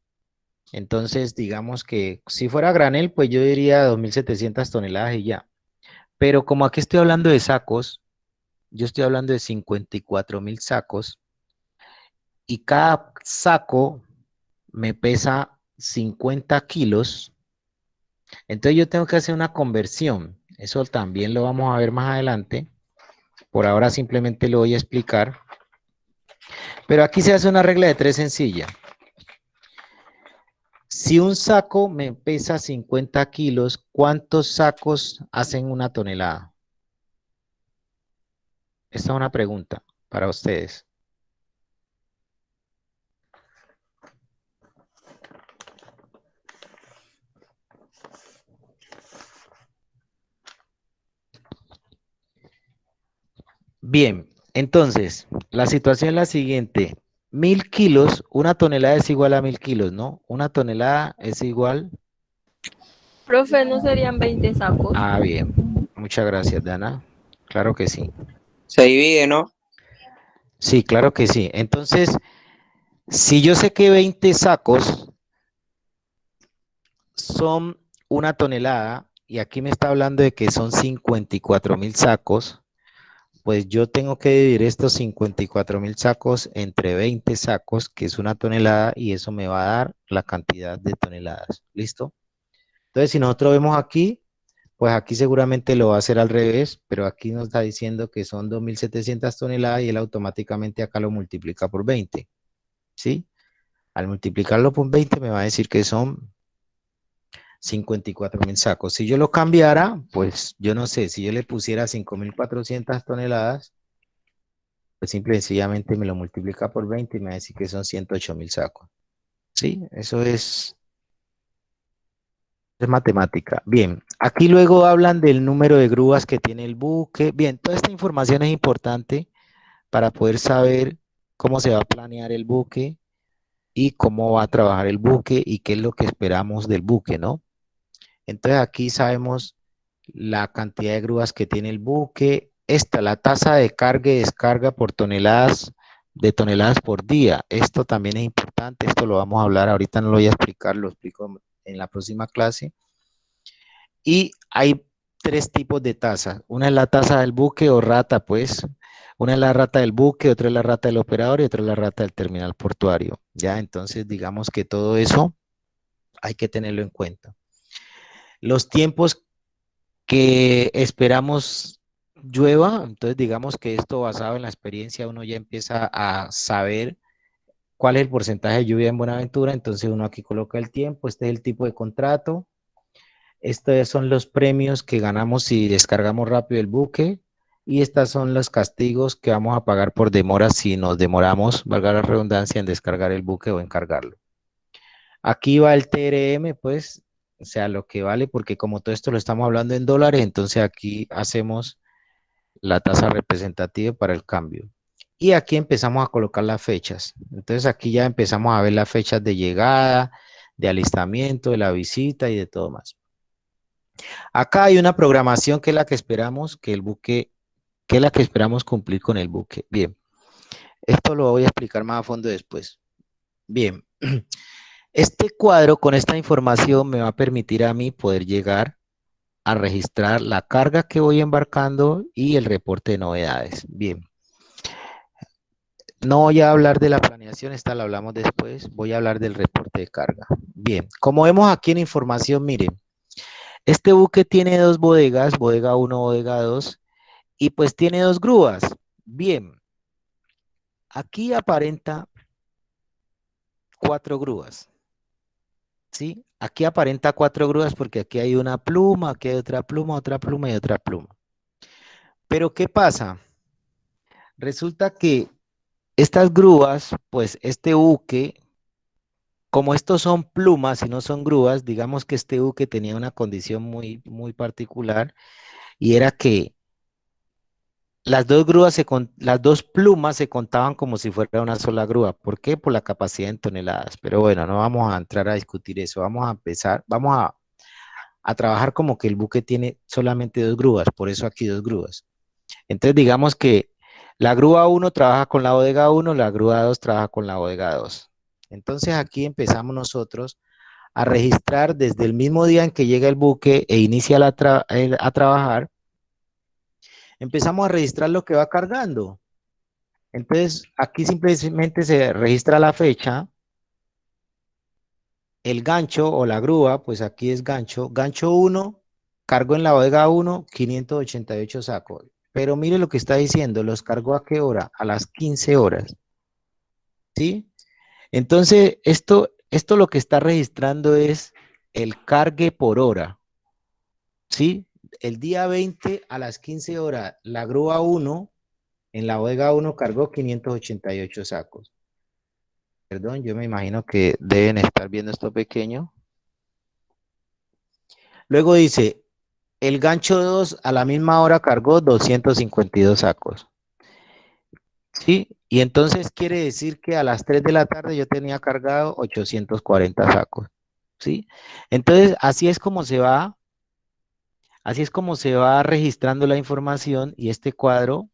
entonces digamos que si fuera granel, pues yo diría 2.700 toneladas y ya. Pero como aquí estoy hablando de sacos, yo estoy hablando de 54.000 sacos y cada saco me pesa 50 kilos, entonces yo tengo que hacer una conversión. Eso también lo vamos a ver más adelante. Por ahora simplemente lo voy a explicar. Pero aquí se hace una regla de tres sencilla. Si un saco me pesa 50 kilos, ¿cuántos sacos hacen una tonelada? Esta es una pregunta para ustedes. Bien, entonces, la situación es la siguiente. 1.000 kilos, una tonelada es igual a 1.000 kilos, ¿no? Una tonelada es igual. Profe, ¿no serían 20 sacos? Ah, bien. Muchas gracias, Dana. Claro que sí. Se divide, ¿no? Sí, claro que sí. Entonces, si yo sé que 20 sacos son una tonelada, y aquí me está hablando de que son 54.000 sacos, pues yo tengo que dividir estos 54.000 sacos entre 20 sacos, que es una tonelada, y eso me va a dar la cantidad de toneladas. ¿Listo? Entonces, si nosotros vemos aquí, pues aquí seguramente lo va a hacer al revés, pero aquí nos está diciendo que son 2.700 toneladas y él automáticamente acá lo multiplica por 20. ¿Sí? Al multiplicarlo por 20 me va a decir que son 54.000 sacos. Si yo lo cambiara, pues yo no sé, si yo le pusiera 5.400 toneladas, pues simple y sencillamente me lo multiplica por 20 y me va a decir que son 108.000 sacos. ¿Sí? Eso es matemática. Bien, aquí luego hablan del número de grúas que tiene el buque. Bien, toda esta información es importante para poder saber cómo se va a planear el buque y cómo va a trabajar el buque y qué es lo que esperamos del buque, ¿no? Entonces aquí sabemos la cantidad de grúas que tiene el buque. Esta, la tasa de carga y descarga por toneladas, de toneladas por día. Esto también es importante, esto lo vamos a hablar, ahorita no lo voy a explicar, lo explico en la próxima clase. Y hay tres tipos de tasa. Una es la tasa del buque o rata, pues. Una es la rata del buque, otra es la rata del operador y otra es la rata del terminal portuario. Ya, entonces digamos que todo eso hay que tenerlo en cuenta. Los tiempos que esperamos llueva, entonces digamos que esto basado en la experiencia uno ya empieza a saber cuál es el porcentaje de lluvia en Buenaventura, entonces uno aquí coloca el tiempo, este es el tipo de contrato, estos son los premios que ganamos si descargamos rápido el buque y estos son los castigos que vamos a pagar por demora si nos demoramos, valga la redundancia, en descargar el buque o en cargarlo. Aquí va el TRM, pues, o sea, lo que vale, porque como todo esto lo estamos hablando en dólares, entonces aquí hacemos la tasa representativa para el cambio. Y aquí empezamos a colocar las fechas. Entonces aquí ya empezamos a ver las fechas de llegada, de alistamiento, de la visita y de todo más. Acá hay una programación que es la que esperamos que el buque, que es la que esperamos cumplir con el buque. Bien, esto lo voy a explicar más a fondo después. Bien, este cuadro con esta información me va a permitir a mí poder llegar a registrar la carga que voy embarcando y el reporte de novedades. Bien. No voy a hablar de la planeación, esta la hablamos después, voy a hablar del reporte de carga. Bien, como vemos aquí en información, miren, este buque tiene dos bodegas, bodega 1, bodega 2, y pues tiene dos grúas. Bien, aquí aparenta 4 grúas, ¿sí? Aquí aparenta 4 grúas porque aquí hay una pluma, aquí hay otra pluma y otra pluma. Pero ¿qué pasa? Resulta que estas grúas, pues este buque como estos son plumas y no son grúas, digamos que este buque tenía una condición muy particular y era que las dos plumas se contaban como si fuera una sola grúa. ¿Por qué? Por la capacidad en toneladas. Pero bueno, no vamos a entrar a discutir eso. Vamos a empezar, a trabajar como que el buque tiene solamente dos grúas, por eso aquí dos grúas. Entonces digamos que la grúa uno trabaja con la bodega uno, la grúa 2 trabaja con la bodega 2. Entonces aquí empezamos nosotros a registrar desde el mismo día en que llega el buque e inicia a trabajar, empezamos a registrar lo que va cargando. Entonces, aquí simplemente se registra la fecha, el gancho o la grúa, pues aquí es gancho. Gancho 1, cargo en la bodega 1, 588 sacos. Pero mire lo que está diciendo, ¿los cargó a qué hora? A las 15 horas, ¿sí? Entonces, esto lo que está registrando es el cargue por hora, ¿sí? El día 20 a las 15 horas, la grúa 1 en la bodega 1 cargó 588 sacos. Perdón, yo me imagino que deben estar viendo esto pequeño. Luego dice, el gancho 2 a la misma hora cargó 252 sacos. ¿Sí? Y entonces quiere decir que a las 3 de la tarde yo tenía cargado 840 sacos. ¿Sí? Entonces, así es como se va registrando la información y este cuadro,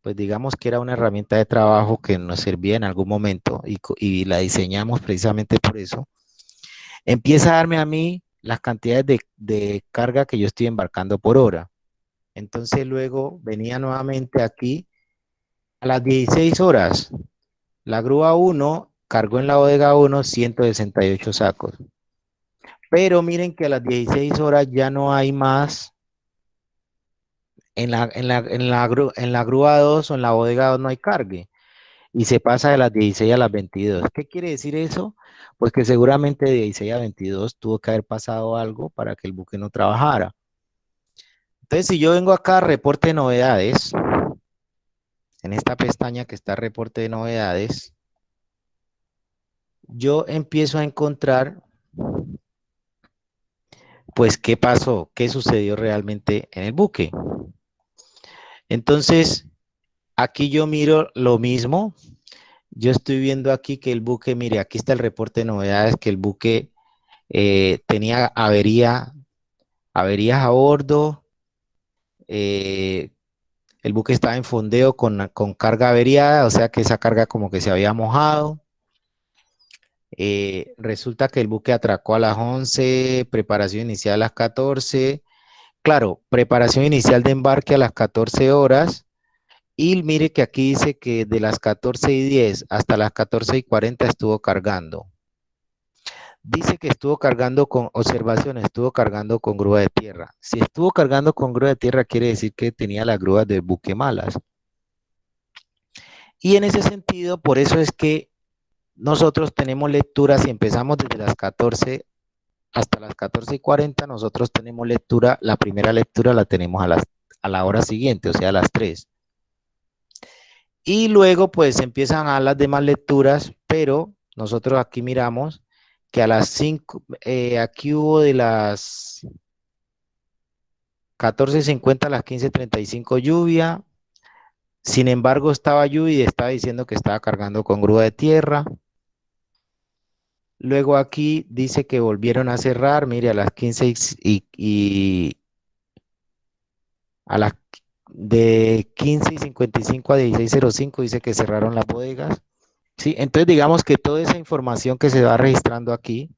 pues digamos que era una herramienta de trabajo que nos servía en algún momento y la diseñamos precisamente por eso. Empieza a darme a mí las cantidades de carga que yo estoy embarcando por hora. Entonces luego venía nuevamente aquí a las 16 horas. La grúa 1 cargó en la bodega 1 168 sacos. Pero miren que a las 16 horas ya no hay más. En la grúa 2 o en la bodega 2 no hay cargue. Y se pasa de las 16 a las 22. ¿Qué quiere decir eso? Pues que seguramente de 16 a 22 tuvo que haber pasado algo para que el buque no trabajara. Entonces, si yo vengo acá a reporte de novedades, en esta pestaña que está reporte de novedades, yo empiezo a encontrar, pues, qué pasó, qué sucedió realmente en el buque. Entonces, aquí yo miro lo mismo. Yo estoy viendo aquí que el buque, mire, aquí está el reporte de novedades, que el buque tenía averías a bordo, el buque estaba en fondeo con carga averiada, o sea que esa carga como que se había mojado. Resulta que el buque atracó a las 11, preparación inicial a las 14. Claro, preparación inicial de embarque a las 14 horas. Y mire que aquí dice que de las 14:10 hasta las 14:40 estuvo cargando. Dice que estuvo cargando con observaciones, estuvo cargando con grúa de tierra. Si estuvo cargando con grúa de tierra, quiere decir que tenía las grúas del buque malas. Y en ese sentido, por eso es que nosotros tenemos lecturas y empezamos desde las 14 hasta las 14:40, nosotros tenemos lectura, la primera lectura la tenemos a la hora siguiente, o sea, a las 3. Y luego, pues, empiezan a las demás lecturas, pero nosotros aquí miramos que a las 5, aquí hubo de las 14:50 a las 15:35 lluvia. Sin embargo, estaba lluvia y estaba diciendo que estaba cargando con grúa de tierra. Luego aquí dice que volvieron a cerrar, mire, a las 15 y a las de 15:55 a 16:05 dice que cerraron las bodegas. Sí, entonces digamos que toda esa información que se va registrando aquí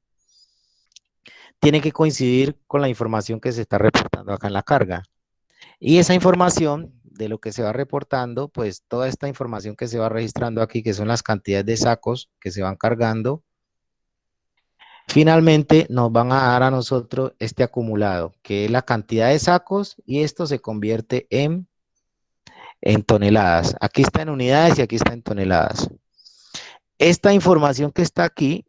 tiene que coincidir con la información que se está reportando acá en la carga. Y esa información de lo que se va reportando, pues toda esta información que se va registrando aquí, que son las cantidades de sacos que se van cargando, finalmente nos van a dar a nosotros este acumulado, que es la cantidad de sacos, y esto se convierte en toneladas. Aquí está en unidades y aquí está en toneladas. Esta información que está aquí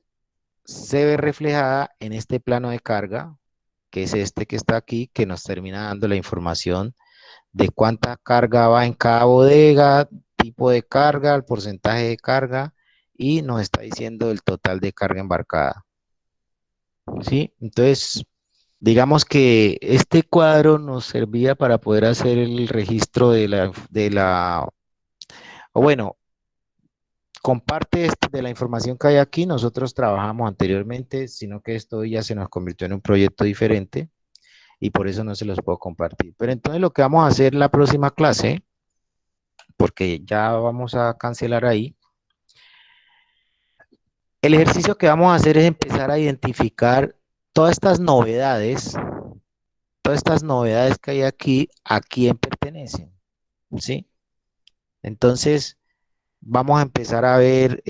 se ve reflejada en este plano de carga, que es este que está aquí, que nos termina dando la información de cuánta carga va en cada bodega, tipo de carga, el porcentaje de carga y nos está diciendo el total de carga embarcada. ¿Sí? Entonces, digamos que este cuadro nos servía para poder hacer el registro o bueno, con parte de la información que hay aquí, nosotros trabajamos anteriormente, sino que esto ya se nos convirtió en un proyecto diferente y por eso no se los puedo compartir. Pero entonces lo que vamos a hacer la próxima clase, porque ya vamos a cancelar ahí, el ejercicio que vamos a hacer es empezar a identificar todas estas novedades que hay aquí, a quién pertenecen, ¿sí? Entonces, vamos a empezar a ver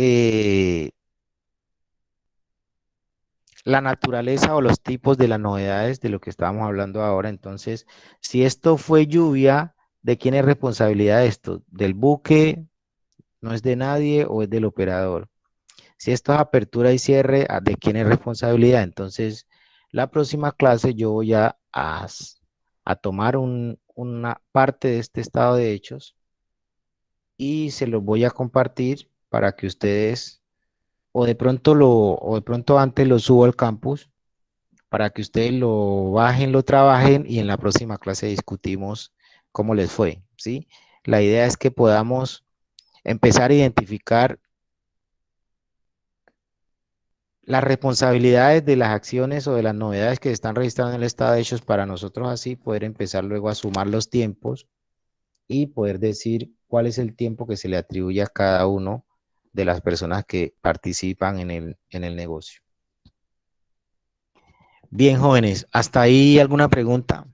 la naturaleza o los tipos de las novedades de lo que estábamos hablando ahora. Entonces, si esto fue lluvia, ¿de quién es responsabilidad esto? ¿Del buque? ¿No es de nadie o es del operador? Si esto es apertura y cierre, ¿de quién es responsabilidad? Entonces, la próxima clase yo voy a tomar una parte de este estado de hechos y se los voy a compartir para que ustedes, o de pronto antes lo subo al campus, para que ustedes lo bajen, lo trabajen y en la próxima clase discutimos cómo les fue, ¿sí? La idea es que podamos empezar a identificar las responsabilidades de las acciones o de las novedades que se están registrando en el estado de hechos para nosotros así poder empezar luego a sumar los tiempos y poder decir cuál es el tiempo que se le atribuye a cada uno de las personas que participan en el negocio. Bien, jóvenes, ¿hasta ahí alguna pregunta?